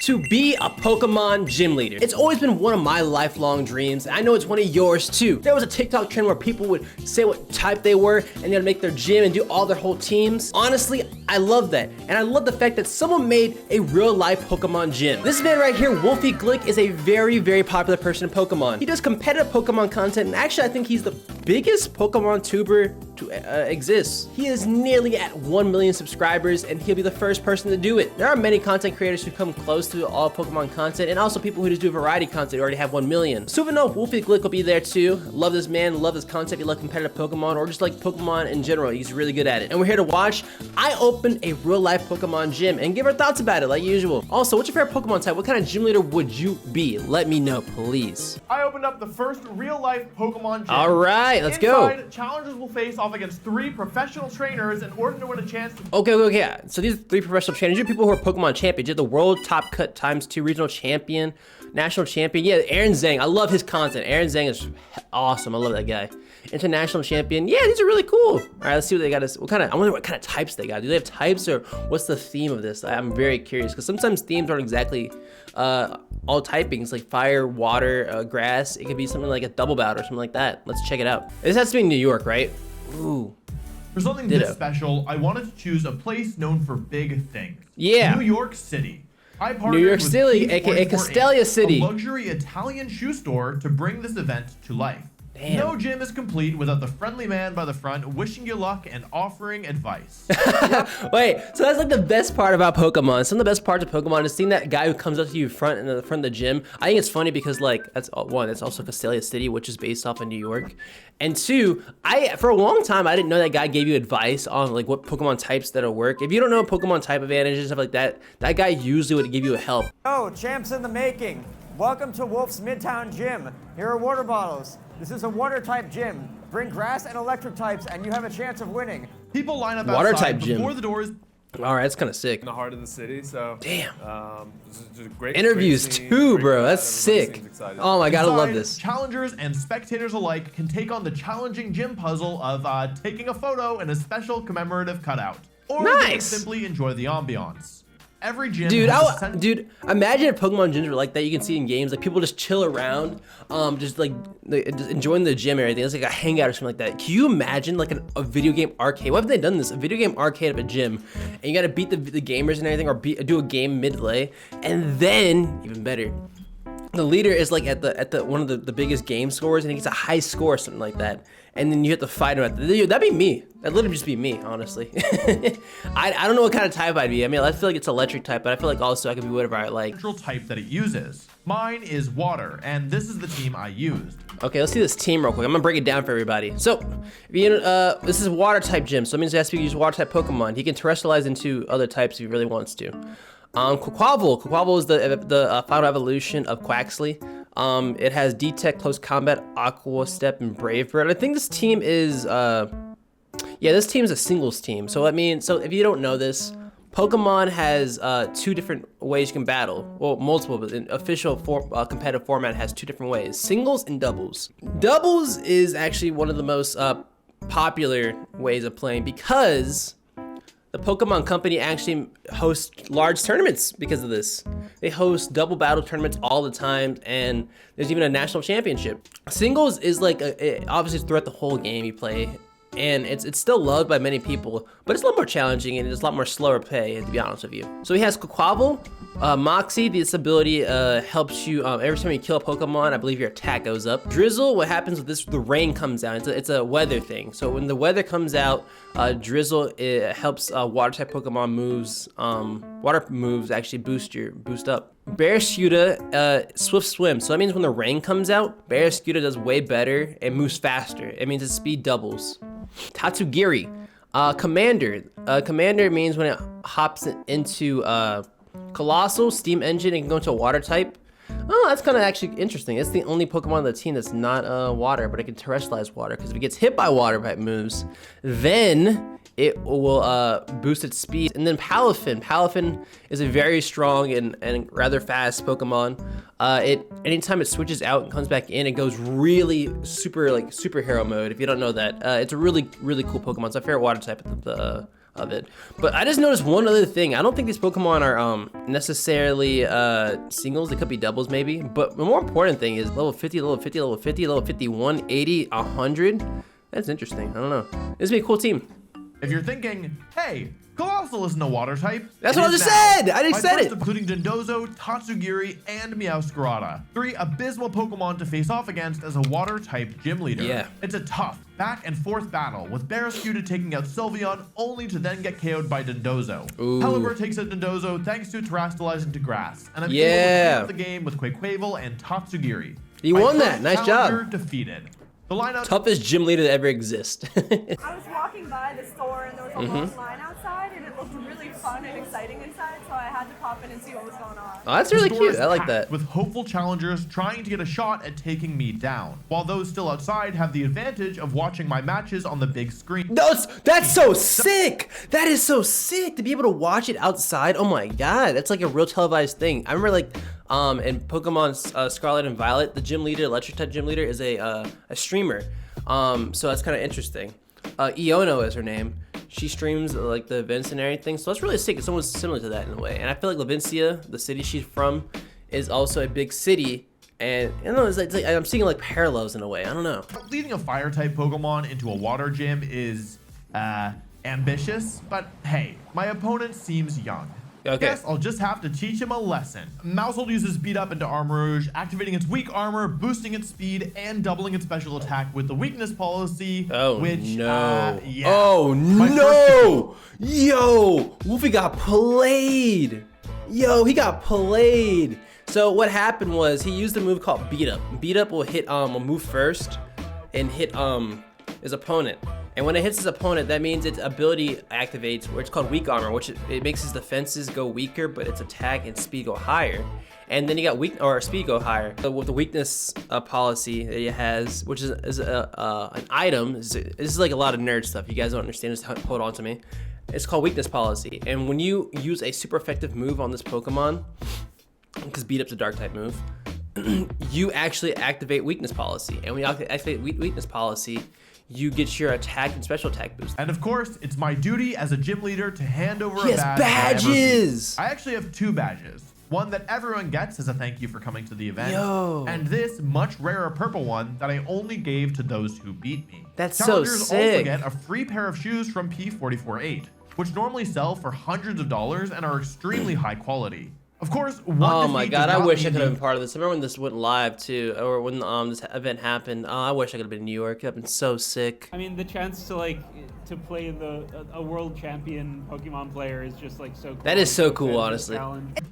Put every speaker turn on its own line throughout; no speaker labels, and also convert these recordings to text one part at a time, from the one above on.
to be a Pokemon gym leader. It's always been one of my lifelong dreams. I know it's one of yours too. There was a TikTok trend where people would say what type they were and they'd make their gym and do all their whole teams. Honestly, I love that. And I love the fact that someone made a real life Pokemon gym. This man right here, WolfeyGlick, is a very, very popular person in Pokemon. He does competitive Pokemon content, and actually I think he's the biggest Pokemon tuber to exist. He is nearly at 1 million subscribers, and he'll be the first person to do it. There are many content creators who come close to all Pokemon content, and also people who just do variety content who already have 1 million. So even though WolfeyGlick will be there too, love this man, love his content, if you love competitive Pokemon, or just like Pokemon in general, he's really good at it. And we're here to watch. I opened a real life Pokemon gym and give our thoughts about it like usual. Also, what's your favorite Pokemon type? What kind of gym leader would you be? Let me know, please.
I opened up the first real life Pokemon gym.
All right, let's go.
Challengers will face off against 3 professional trainers in order to win a chance to...
Okay, yeah. So these 3 professional trainers, you're people who are Pokemon champions. You're the world top cut ×2 regional champion, national champion. Yeah, Aaron Zhang, I love his content. Aaron Zhang is awesome. I love that guy. International champion. Yeah, these are really cool. All right, let's see what they got. I wonder what kind of types they got. Do they have types, or what's the theme of this? I'm very curious, because sometimes themes aren't exactly all typings, like fire, water, grass. It could be something like a double bout or something like that. Let's check it out. This has to be in New York, right? Ooh.
For something this special, I wanted to choose a place known for big things.
Yeah.
New York City. I partnered
New York
with
City, aka Castelia City,
a luxury Italian shoe store, to bring this event to life.
Damn.
No gym is complete without the friendly man by the front wishing you luck and offering advice.
Wait, so that's like the best part about Pokemon. Some of the best parts of Pokemon is seeing that guy who comes up to you in the front of the gym. I think it's funny because, like, that's one, it's also Castelia City, which is based off of New York. And 2, for a long time, I didn't know that guy gave you advice on like what Pokemon types that'll work. If you don't know Pokemon type advantages and stuff like that, that guy usually would give you a help.
Oh, champs in the making. Welcome to Wolf's Midtown Gym. Here are water bottles. This is a water type gym. Bring grass and electric types and you have a chance of winning.
People line up
water
outside
type gym
before the doors.
All right, that's kind of sick.
In the heart of the city, so
damn.
This is just great.
Interviews
great scene,
too,
great
bro.
crowd,
That's sick. Oh my god, I love this.
Challengers and spectators alike can take on the challenging gym puzzle of taking a photo in a special commemorative cutout, or they can simply enjoy the ambiance. Every gym,
dude, imagine if Pokemon gyms were like that. You can see in games, like people just chill around, just enjoying the gym and everything. It's like a hangout or something like that. Can you imagine like a video game arcade? Why have they done this? A video game arcade of a gym, and you got to beat the gamers and everything, or do a game mid-lay, and then even better, the leader is like at the one of the biggest game scores, and he gets a high score or something like that. And then you have to fight him that'd be me. That'd literally just be me, honestly. I don't know what kind of type I'd be. I mean, I feel like it's electric type, but I feel like also I could be whatever I like.
Natural type that it uses. Mine is water, and this is the team I used.
Okay, let's see this team real quick. I'm gonna break it down for everybody. So, this is water type gym, so it means it has to use water type Pokemon. He can terrestrialize into other types if he really wants to. Quaquaval is the final evolution of Quaxly. It has D-Tech, Close Combat, Aqua Step, and Brave Bird. I think this team is, this team is a singles team. So if you don't know this, Pokemon has 2 different ways you can battle. Well, multiple, but in official competitive format has 2 different ways: singles and doubles. Doubles is actually one of the most popular ways of playing because the Pokemon Company actually hosts large tournaments because of this. They host double battle tournaments all the time, and there's even a national championship. Singles is like, obviously throughout the whole game you play, and it's still loved by many people, but it's a lot more challenging and it's a lot more slower play, to be honest with you. So he has Quaquaval, Moxie. This ability helps you every time you kill a Pokemon, I believe your attack goes up. Drizzle, what happens with this, the rain comes out. It's a weather thing. So when the weather comes out, Drizzle, it helps water type Pokemon moves. Water moves actually boost up. Barraskewda, Swift Swim. So that means when the rain comes out, Barraskewda does way better and moves faster. It means its speed doubles. Tatsugiri, Commander. Commander means when it hops into Colossal, Steam Engine, and can go into a water type. Oh, that's kind of actually interesting. It's the only Pokemon on the team that's not water, but it can terrestrialize water, because if it gets hit by water type moves, then it will boost its speed. And then Palafin. Palafin is a very strong and rather fast Pokemon. Anytime it switches out and comes back in, it goes really superhero mode. If you don't know that, it's a really cool Pokemon. It's my favorite water type of it. But I just noticed one other thing. I don't think these Pokemon are necessarily singles. They could be doubles maybe. But the more important thing is level 50, level 50, level 50, level 51, 80, 100. That's interesting. I don't know. This would be a cool team.
If you're thinking, hey, Colossal isn't a water type.
That's what I just said! I just said it!
Including Dondozo, Tatsugiri, and Meowscarada. 3 abysmal Pokemon to face off against as a water type gym leader.
Yeah.
It's a tough back and forth battle, with Barrascuda taking out Sylveon only to then get KO'd by Dondozo.
Ooh.
Pelipper takes out Dondozo thanks to Terastallizing to grass, and I'm able to clean up the game with Quaquaval and Tatsugiri.
You won that, nice job.
Defeated. The lineup.
Toughest gym leader to ever exist.
I was walking by the store and there was a long line outside and it looked really fun and exciting inside, so I had to pop in and see what was going on.
Oh, that's really cute. I like that.
With hopeful challengers trying to get a shot at taking me down, while those still outside have the advantage of watching my matches on the big screen.
That's so sick. That is so sick to be able to watch it outside. Oh my god, that's like a real televised thing. I remember like in Pokemon Scarlet and Violet, the gym leader, electric type gym leader, is a streamer. So that's kind of interesting. Iono is her name. She streams like the events and everything. So that's really sick. It's almost similar to that in a way. And I feel like Levincia, the city she's from, is also a big city. And I don't know, it's like I'm seeing like parallels in a way. I don't know.
Leading a fire type Pokemon into a water gym is ambitious, but hey, my opponent seems young.
Okay.
Guess I'll just have to teach him a lesson. Maushold uses Beat Up into Armourouge, activating its weak armor, boosting its speed, and doubling its special attack with the weakness policy.
Oh,
which,
no.
Yeah.
Oh, no. Yo, Wolfey got played. Yo, he got played. So what happened was he used a move called Beat Up. Beat Up will hit will move first and hit his opponent. And when it hits his opponent, that means its ability activates, where it's called weak armor, which it makes his defenses go weaker, but its attack and speed go higher. And then you got weak or speed go higher. So with the weakness policy that it has, which is an item, this is like a lot of nerd stuff. You guys don't understand, just hold on to me. It's called weakness policy. And when you use a super effective move on this Pokemon, because Beat Up's a dark type move, you actually activate weakness policy. And when you activate weakness policy, you get your attack and special attack boost.
And of course, it's my duty as a gym leader to hand over
He
a
has
badge.
badges!
I actually have 2 badges. One that everyone gets as a thank you for coming to the event.
Yo.
And this much rarer purple one that I only gave to those who beat me.
That's so
Challengers also
sick.
get a free pair of shoes from P448, which normally sell for hundreds of dollars and are extremely high quality. Of course,
oh my god, I wish I could have been part of this. I remember when this went live too, or when this event happened. I wish I could have been in New York. It would have been so sick.
I mean, the chance to to play a world champion Pokemon player is just like so cool.
That is so cool, honestly.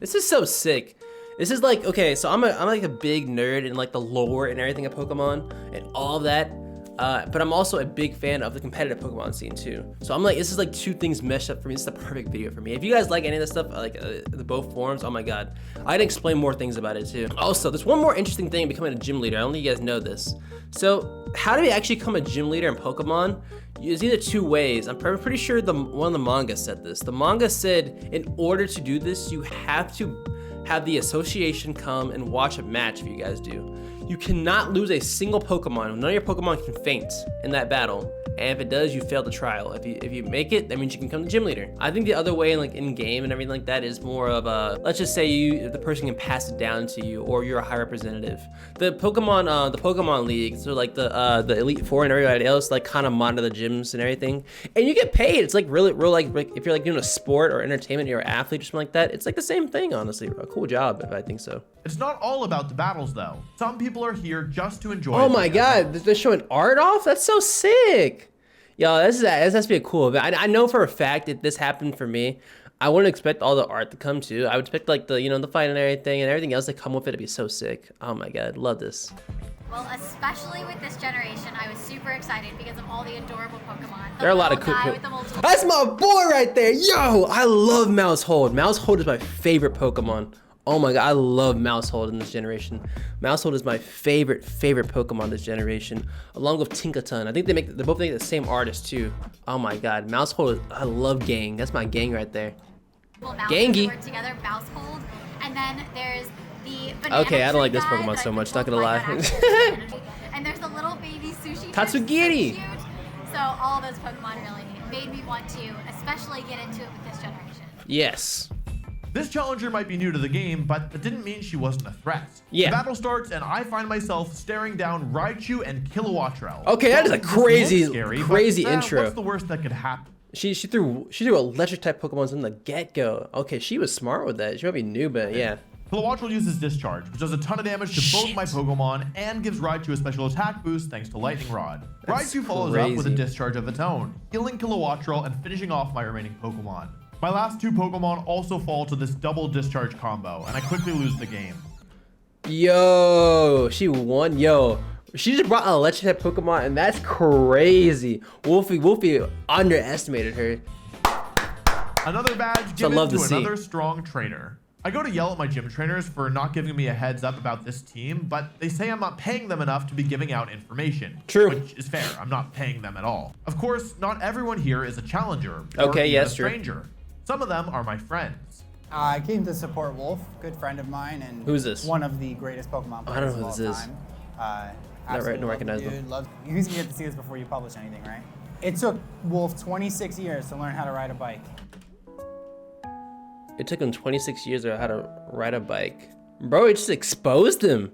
This is so sick. This is like, okay, so I'm like a big nerd in like the lore and everything of Pokemon and all of that. But I'm also a big fan of the competitive Pokemon scene too. So I'm like, this is like 2 things meshed up for me. This is the perfect video for me. If you guys like any of this stuff, like the both forums, oh my god, I'd explain more things about it too. Also, there's one more interesting thing becoming a gym leader. I don't think you guys know this. So how do you actually become a gym leader in Pokemon? There's either 2 ways. I'm pretty sure one of the manga said this. The manga said in order to do this, you have to have the association come and watch a match if you guys do. You cannot lose a single Pokemon. None of your Pokemon can faint in that battle. And if it does, you fail the trial. If you make it, that means you can become the gym leader. I think the other way, like in game and everything like that, is more of a, let's just say the person can pass it down to you, or you're a high representative. The Pokemon League, so like the Elite Four and everybody else, like kind of monitor the gyms and everything, and you get paid. It's like really real, like if you're like doing a sport or entertainment, you're an athlete or something like that. It's like the same thing, honestly. A cool job, if I think so.
It's not all about the battles though. Some people are here just to enjoy.
Oh my god, they're showing art off? That's so sick. Yo, this has to be a cool event. I know for a fact if this happened for me, I wouldn't expect all the art to come too. I would expect like the the fight and everything else that come with it to be so sick. Oh my god, love this.
Well, especially with this generation, I was super excited because of all the adorable Pokemon.
There are a lot of cool. That's my boy right there. Yo, I love Maushold. Maushold is my favorite Pokemon. Oh my god, I love Maushold in this generation. Maushold is my favorite Pokemon this generation, along with Tinkaton. I think they both make the same artist too. Oh my god, Maushold, I love Gang. That's my gang right there. Gangy.
Work together, Maushold, and then there's the banana
okay, I don't like this
guy
Pokemon
that
so much,
can
not gonna lie.
And there's the little baby sushi.
Tatsugiri.
So, so all those Pokemon really need. made me want to especially get into it with this generation.
Yes.
This challenger might be new to the game, but that didn't mean she wasn't a threat.
Yeah.
The battle starts, and I find myself staring down Raichu and Kilowattrel.
Okay, that is a
This
crazy,
looks scary,
crazy
but,
intro.
What's the worst that could happen?
She threw electric type Pokemons from the get-go. Okay, she was smart with that. She might be new, but yeah.
Kilowattrel uses Discharge, which does a ton of damage to both my Pokemon and gives Raichu a special attack boost thanks to Lightning Rod.
That's
Raichu follows up with a
crazy.
Discharge of its own, healing Kilowattrel and finishing off my remaining Pokemon. My last two Pokemon also fall to this double Discharge combo, and I quickly lose the game.
Yo, she won. Yo, she just brought an electric type Pokemon, and that's crazy. Wolfey underestimated her.
Another badge given
love
to
to see.
another strong trainer. I go to yell at my gym trainers for not giving me a heads up about this team, but they say I'm not paying them enough to be giving out information.
True.
Which is fair. I'm not paying them at all. Of course, not everyone here is a challenger.
Okay,
or even
yes,
a
true.
stranger. Some of them are my friends.
I came to support Wolf, good friend of mine, and
Who's this?
one of the greatest Pokemon
I don't
players
know
of
who
all
this is.
time.
Don't
Absolutely love
recognize
the
them.
dude. You guys can get to see this before you publish anything, right? It took Wolf 26 years to learn how to ride a bike.
It took him 26 years to learn how to ride a bike. Bro, it just exposed him.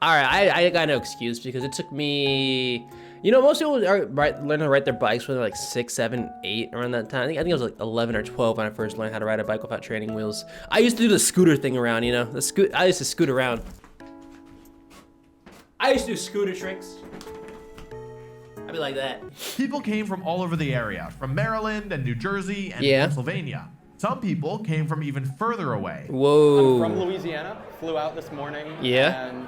All right, I got no excuse because it took me. You know, most people learn how to ride their bikes when they're like 6, 7, 8 around that time. I think it was like 11 or 12 when I first learned how to ride a bike without training wheels. I used to do the scooter thing around, you know, I used to scoot around. I used to do scooter tricks. I'd be like that.
People came from all over the area, from Maryland and New Jersey and
Yeah.
Pennsylvania. Some people came from even further away.
Whoa.
I'm from Louisiana, flew out this morning,
Yeah?
and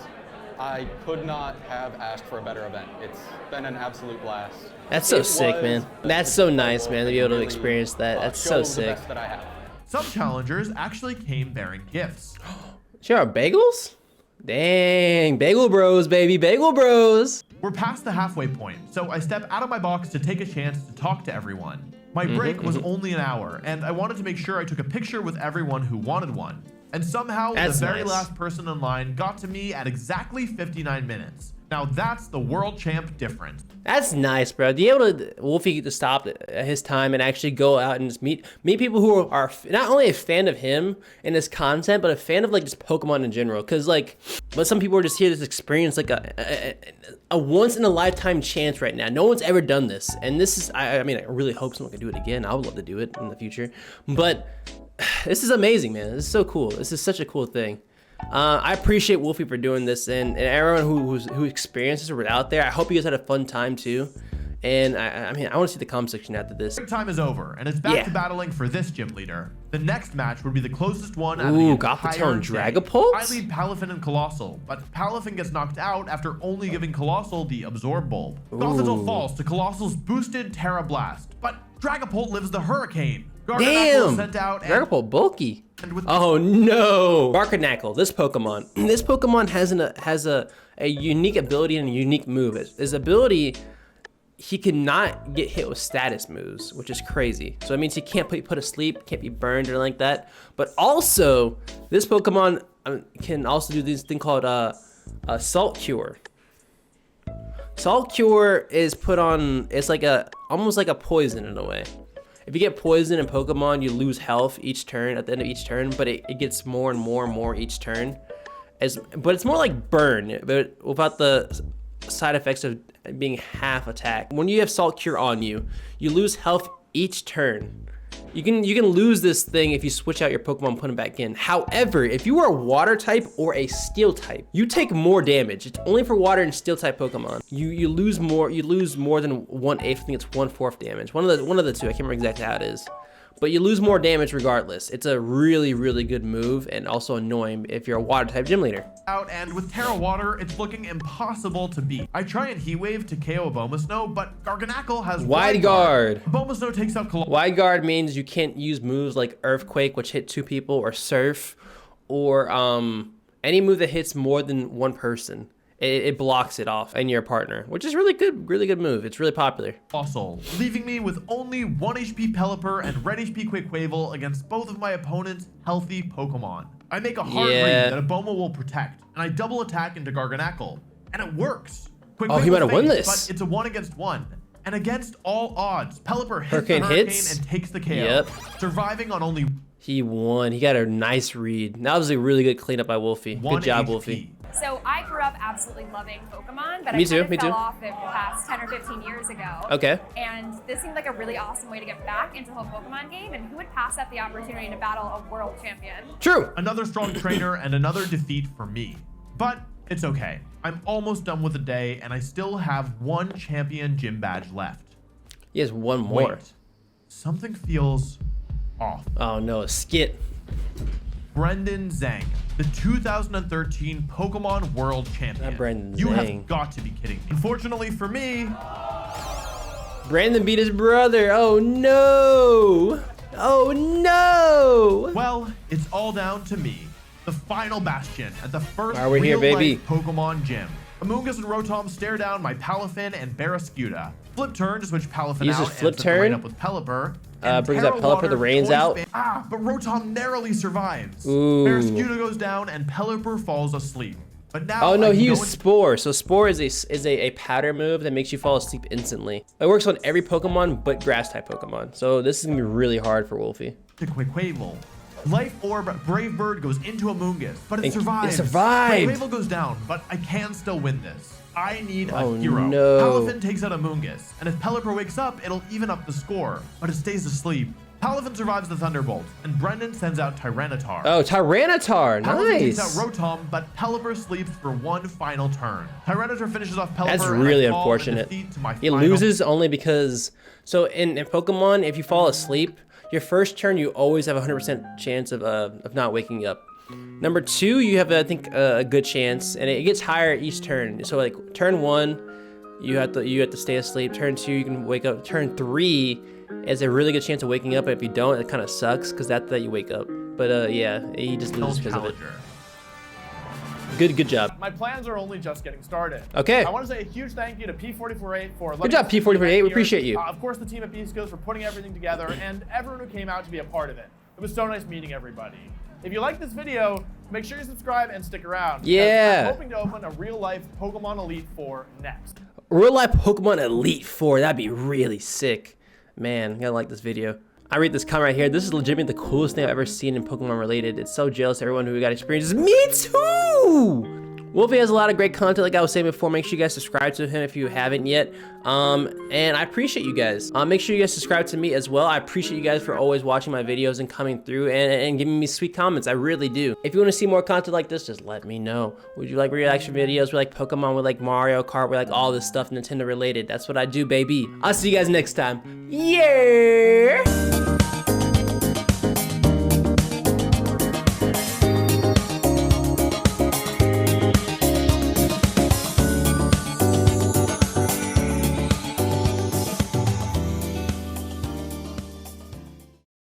I could not have asked for a better event. It's been an absolute blast.
That's so
It
sick,
was
man.
the
That's so
Super
nice,
Bowl
man, to be
that
able to
really,
experience that. That's so
showed the
sick.
best that I have.
Some challengers actually came bearing gifts.
Sure, are bagels? Dang, bagel bros, baby, bagel bros.
We're past the halfway point, so I step out of my box to take a chance to talk to everyone. My break was only an hour, and I wanted to make sure I took a picture with everyone who wanted one. And somehow,
That's
the very
nice.
last person in line got to me at exactly 59 minutes. Now that's the world champ difference.
That's nice, bro. To be able to Wolfie to stop at his time and actually go out and just meet people who are not only a fan of him and his content, but a fan of like just Pokemon in general. Cause like, but some people are just here to just experience like a once in a lifetime chance right now. No one's ever done this, and this is I mean I really hope someone can do it again. I would love to do it in the future, but this is amazing, man. This is so cool. This is such a cool thing. I appreciate Wolfie for doing this, and everyone who experiences it out there. I hope you guys had a fun time too. And I mean, I want to see the comment section after this.
Break time is over, and it's back
Yeah.
to battling for this gym leader. The next match would be the closest one out of
Ooh,
the
Gothitelle
entire
and
day.
Dragapult?
I lead Palafin and Colossal, but Palafin gets knocked out after only giving Colossal the Absorb Bulb. Gothitelle falls to Colossal's boosted Terra Blast, but Dragapult lives the Hurricane. Garganacl is
Damn!
sent out and
Dragapult bulky.
And with
Oh no! Garganacl, this Pokemon has a unique ability and a unique move. His ability, he cannot get hit with status moves, which is crazy. So it means he can't be put asleep, can't be burned or like that. But also, this Pokemon can also do this thing called Salt Cure. Salt Cure is put on. It's like almost like a poison in a way. If you get poisoned in Pokemon, you lose health each turn at the end of each turn, but it gets more and more and more each turn. But it's more like burn, but without the side effects of being half attack. When you have Salt Cure on you, you lose health each turn. You can lose this thing if you switch out your Pokemon and put them back in. However, if you are a water type or a steel type, you take more damage. It's only for water and steel type Pokemon. You lose more than 1/8. I think it's 1/4 damage. One of the two. I can't remember exactly how it is. But you lose more damage regardless. It's a really, really good move and also annoying if you're a water type gym leader.
out, and with Terra Water, it's looking impossible to beat. I try and Heat Wave to KO Abomasnow, but Garganacl has
Wide Guard.
Abomasnow takes out Colossal.
Wide Guard means you can't use moves like Earthquake, which hit 2 people, or Surf, or any move that hits more than 1 person. It blocks it off and your partner, which is really good move. It's really popular.
Leaving me with only 1 HP Pelipper and red HP Quaquaval against both of my opponent's healthy Pokemon. I make a hard read that Aboma will protect, and I double attack into Garganacl, and it works.
Oh, he might have won this.
But it's a 1 against 1. And against all odds, Pelipper hits
Hurricane
the Hurricane
hits.
and takes the KO,
Yep.
surviving on only
He won. He got a nice read. That was a really good cleanup by Wolfey.
1
Good job,
HP.
Wolfey.
So I grew up absolutely loving Pokemon, but
Me
I
too,
kind of
me
fell
too.
off it past 10 or 15 years ago.
Okay.
And this seemed like a really awesome way to get back into the whole Pokemon game, and who would pass up the opportunity to battle a world champion?
True.
Another strong trainer and another defeat for me. But it's okay. I'm almost done with the day, and I still have 1 champion gym badge left.
He has one more.
Wait, something feels off.
Oh no, a skit.
Brendan Zhang, the 2013 Pokemon World Champion.
Not Brendan
You
Zhang.
have got to be kidding me. Unfortunately for me,
Brandon beat his brother. Oh no. Oh no.
well, it's all down to me. The final bastion at the first
Alright, we're here,
Real
baby.
Life Pokemon Gym. Amoonguss and Rotom stare down my Palafin and Barraskewda. Flip turn to switch Palafin
Uses
out
flip
and set the rain
turn.
up with Pelipper. And
Brings that
Terra
Pelipper,
Water
the rains
Toy
out.
Span- but Rotom narrowly survives.
Ooh.
Barraskewda goes down and Pelipper falls asleep. But now
Oh no,
I can
he
go
used
in-
Spore. So Spore is a powder move that makes you fall asleep instantly. It works on every Pokemon but grass type Pokemon. So this is gonna be really hard for Wolfey.
to Quaquaval. Life Orb Brave Bird goes into Amoonguss, but it
It
survives.
survived.
Quaquaval goes down, but I can still win this. I need a
Oh,
hero.
no.
Palafin takes out Amoonguss, and if Pelipper wakes up, it'll even up the score, but it stays asleep. Palafin survives the Thunderbolt, and Brendan sends out Tyranitar.
Oh, Tyranitar.
Palafin takes out
Nice.
Rotom, but Pelipper sleeps for 1 final turn. Tyranitar finishes off Pelipper.
That's
and I
really
fall in
unfortunate.
defeat to my
He
final-
loses only because, so in Pokemon, if you fall asleep, your first turn, you always have a 100% chance of not waking up. Number 2, you have, I think, a good chance, and it gets higher each turn. So like turn 1, you have to stay asleep. Turn 2, you can wake up. Turn 3 is a really good chance of waking up. If you don't, it kind of sucks because that's that you wake up. But yeah, he just loses because of it.
Challenger.
Good job.
My plans are only just getting started.
Okay.
I want to say a huge thank you to P448 for letting
Good job,
us do the
P448.
event
We
here.
appreciate you.
Of course, the team at B-Skills for putting everything together, and everyone who came out to be a part of it. It was so nice meeting everybody. If you like this video, make sure you subscribe and stick around. because
Yeah.
I'm hoping to open a real-life Pokemon Elite 4 next.
Real Life Pokemon Elite 4. That'd be really sick. Man, I gotta like this video. I read this comment right here. This is legitimately the coolest thing I've ever seen in Pokemon related. It's so jealous of everyone who got experiences. Me too! Wolfey has a lot of great content, like I was saying before. Make sure you guys subscribe to him if you haven't yet. And I appreciate you guys. Make sure you guys subscribe to me as well. I appreciate you guys for always watching my videos and coming through and giving me sweet comments. I really do. If you want to see more content like this, just let me know. Would you like reaction videos? We like Pokemon, we like Mario Kart, we like all this stuff Nintendo related. That's what I do, baby. I'll see you guys next time. Yeah!